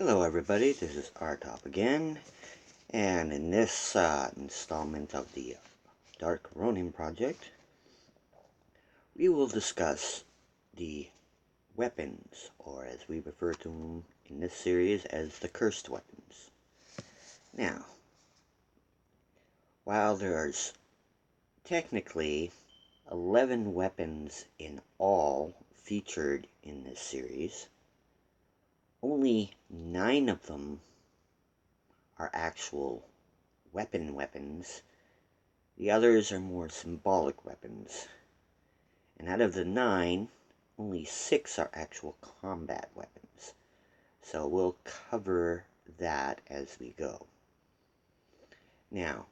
Hello everybody, this is R-Top again, and in this installment of the Dark Ronin project, we will discuss the weapons, or as we refer to them in this series as the cursed weapons. Now, while there's technically 11 weapons in all featured in this series, only 9 of them are actual weapons. The others are more symbolic weapons. And out of the 9, only 6 are actual combat weapons. So we'll cover that as we go. Now,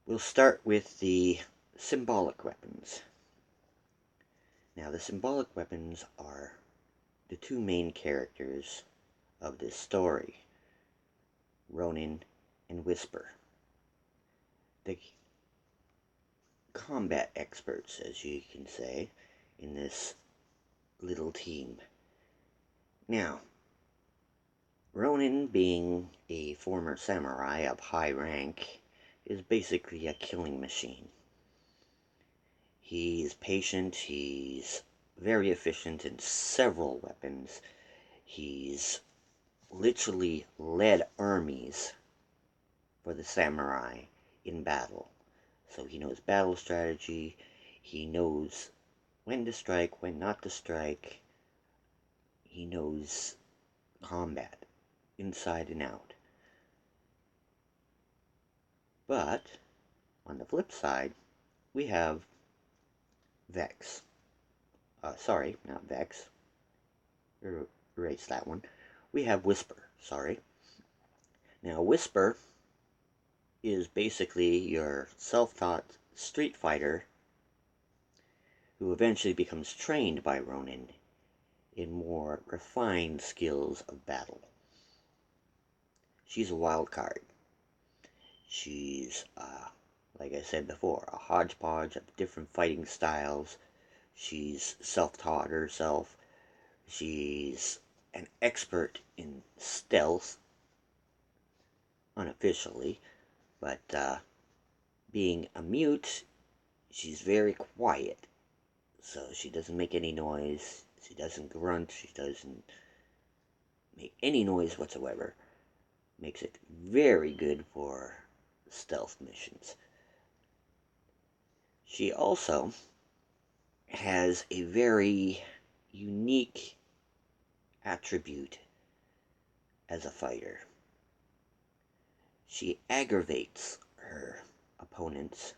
we'll start with the symbolic weapons. Now, the symbolic weapons are the two main characters of this story, Ronin and Whisper. The combat experts, as you can say, in this little team. Now, Ronin, being a former samurai of high rank, is basically a killing machine. He's patient, he's very efficient in several weapons. He's literally led armies for the samurai in battle. So he knows battle strategy, he knows when to strike, when not to strike, he knows combat, inside and out. But, on the flip side, we have Vexx. Sorry, not Vexx. Erase that one. We have Whisper, sorry. Now, Whisper is basically your self-taught street fighter who eventually becomes trained by Ronin in more refined skills of battle. She's a wild card. She's, like I said before, a hodgepodge of different fighting styles. She's self-taught herself. She's an expert in stealth, unofficially, but being a mute, she's very quiet. So she doesn't make any noise, she doesn't grunt, she doesn't make any noise whatsoever. Makes it very good for stealth missions. She also has a very unique attribute as a fighter. She aggravates her opponents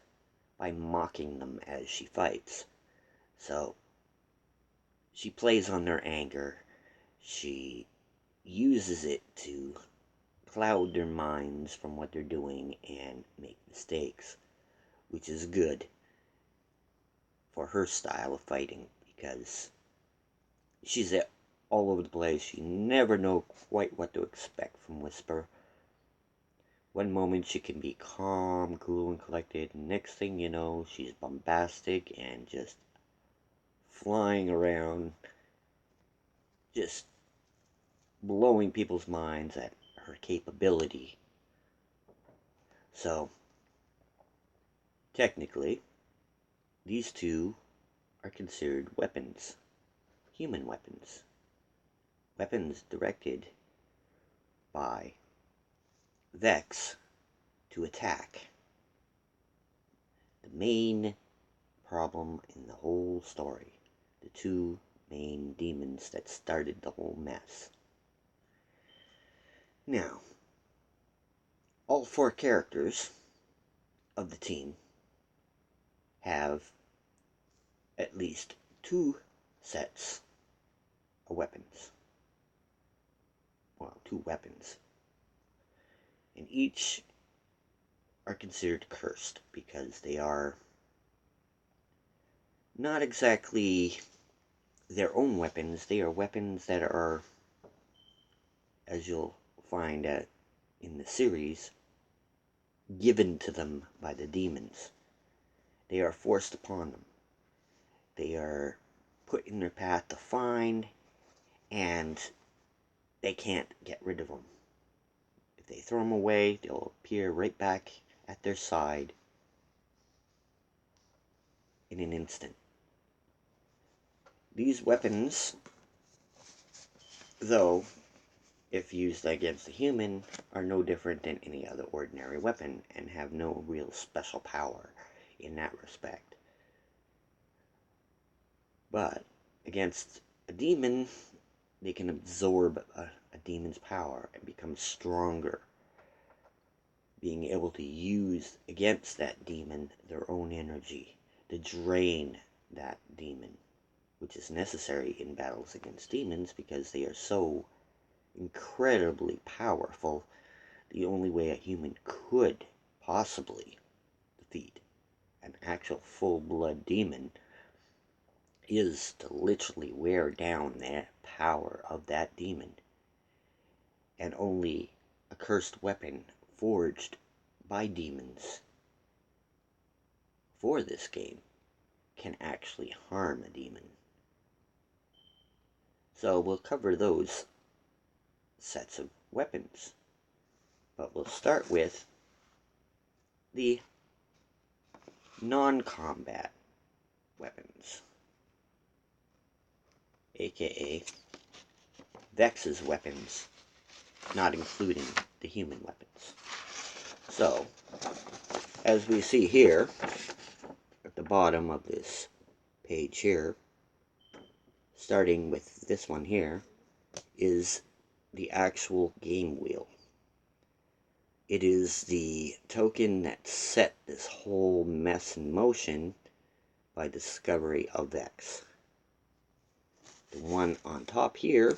by mocking them as she fights. So she plays on their anger. She uses it to cloud their minds from what they're doing and make mistakes, which is good for her style of fighting because she's all over the place. You never know quite what to expect from Whisper. One moment she can be calm, cool, and collected. Next thing you know, she's bombastic and just flying around, just blowing people's minds at her capability. So, technically, these two are considered weapons. Human weapons. Weapons directed by Vexx to attack. The main problem in the whole story. The two main demons that started the whole mess. Now, all 4 characters of the team have at least 2 sets of weapons. Well, 2 weapons. And each are considered cursed because they are not exactly their own weapons. They are weapons that are, as you'll find in the series, given to them by the demons. They are forced upon them. They are put in their path to find and they can't get rid of them. If they throw them away, they'll appear right back at their side in an instant. These weapons, though, if used against a human, are no different than any other ordinary weapon and have no real special power in that respect. But against a demon, they can absorb a demon's power and become stronger, being able to use against that demon their own energy to drain that demon, which is necessary in battles against demons because they are so incredibly powerful. The only way a human could possibly defeat an actual full-blood demon is to literally wear down the power of that demon. And only a cursed weapon forged by demons for this game can actually harm a demon. So we'll cover those sets of weapons. But we'll start with the non-combat weapons, aka Vexx's weapons, not including the human weapons. So, as we see here, at the bottom of this page here, starting with this one here, is the actual game wheel. It is the token that set this whole mess in motion by discovery of Vexx. The one on top here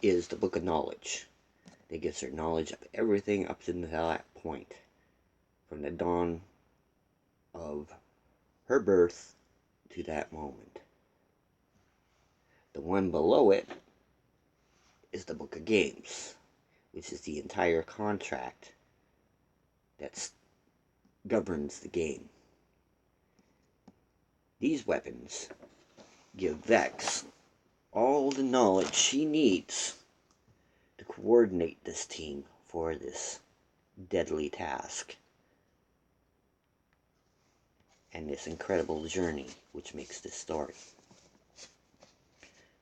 is the Book of Knowledge. That gives her knowledge of everything up to that point, from the dawn of her birth to that moment. The one below it is the Book of Games, which is the entire contract that governs the game. These weapons give Vexx all the knowledge she needs to coordinate this team for this deadly task and this incredible journey which makes this story.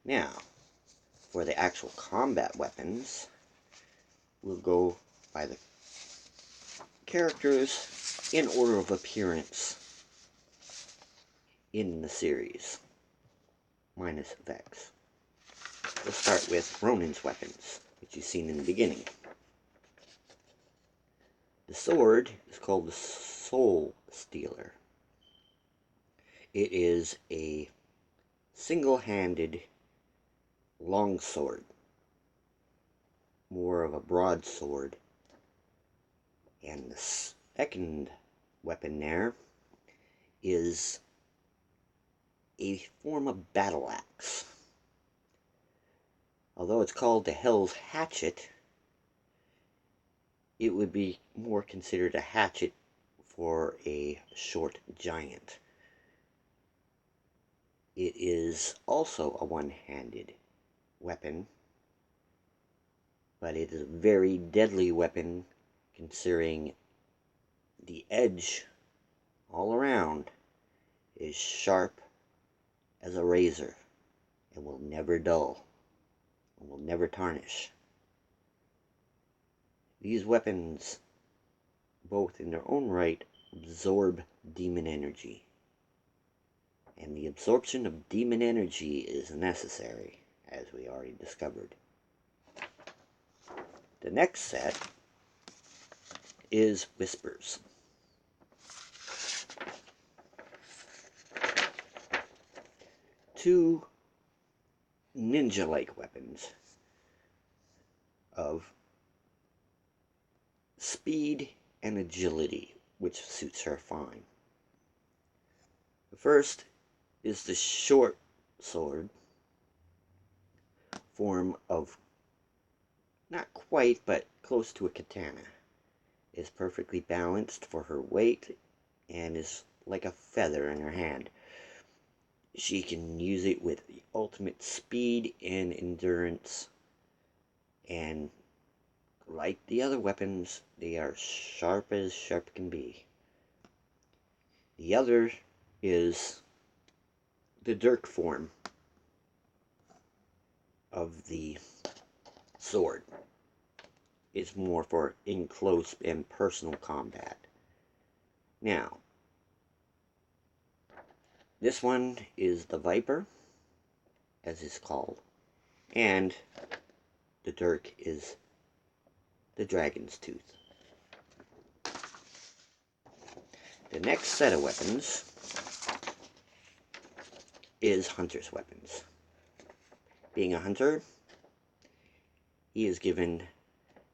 Now, for the actual combat weapons, we'll go by the characters in order of appearance in the series, minus Vexx. We'll start with Ronin's weapons, which you've seen in the beginning. The sword is called the Soul Stealer. It is a single-handed long sword, more of a broadsword. And the second weapon there is a form of battle axe. Although it's called the Hell's Hatchet, it would be more considered a hatchet for a short giant. It is also a one-handed weapon, but it is a very deadly weapon considering the edge all around is sharp as a razor and will never dull and will never tarnish. These weapons, both in their own right, absorb demon energy. And the absorption of demon energy is necessary, as we already discovered. The next set is Whispers. Two ninja-like weapons of speed and agility, which suits her fine. The first is the short sword, form of, not quite, but close to a katana. Is perfectly balanced for her weight and is like a feather in her hand. She can use it with the ultimate speed and endurance And like the other weapons, they are sharp as sharp can be. The other is the dirk form of the sword. It's more for in close and personal combat. Now, this one is the Viper, as it's called, and the dirk is the Dragon's Tooth. The next set of weapons is Hunter's weapons. Being a hunter, he is given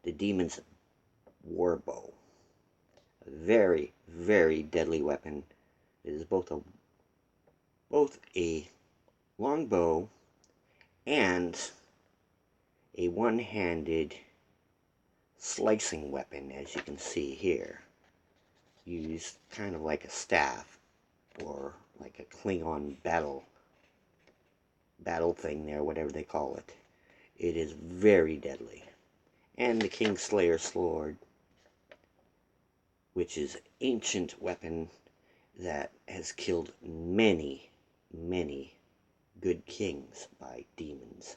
the Demon's Warbow. A very, very deadly weapon. It is both a long bow and a one-handed slicing weapon, as you can see here. Used kind of like a staff, or like a Klingon battle thing there, whatever they call it. It is very deadly. And the Kingslayer sword, which is an ancient weapon that has killed many, many good kings by demons.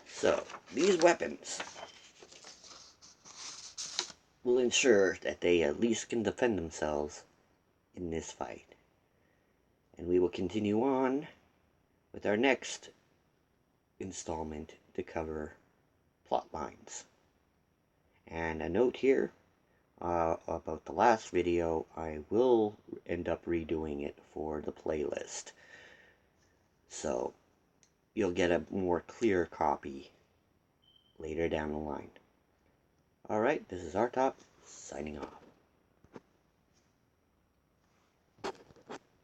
So, these weapons will ensure that they at least can defend themselves in this fight. And we will continue on with our next installment to cover plot lines. And a note here about the last video, I will end up redoing it for the playlist. So you'll get a more clear copy later down the line. Alright, this is Artop, signing off.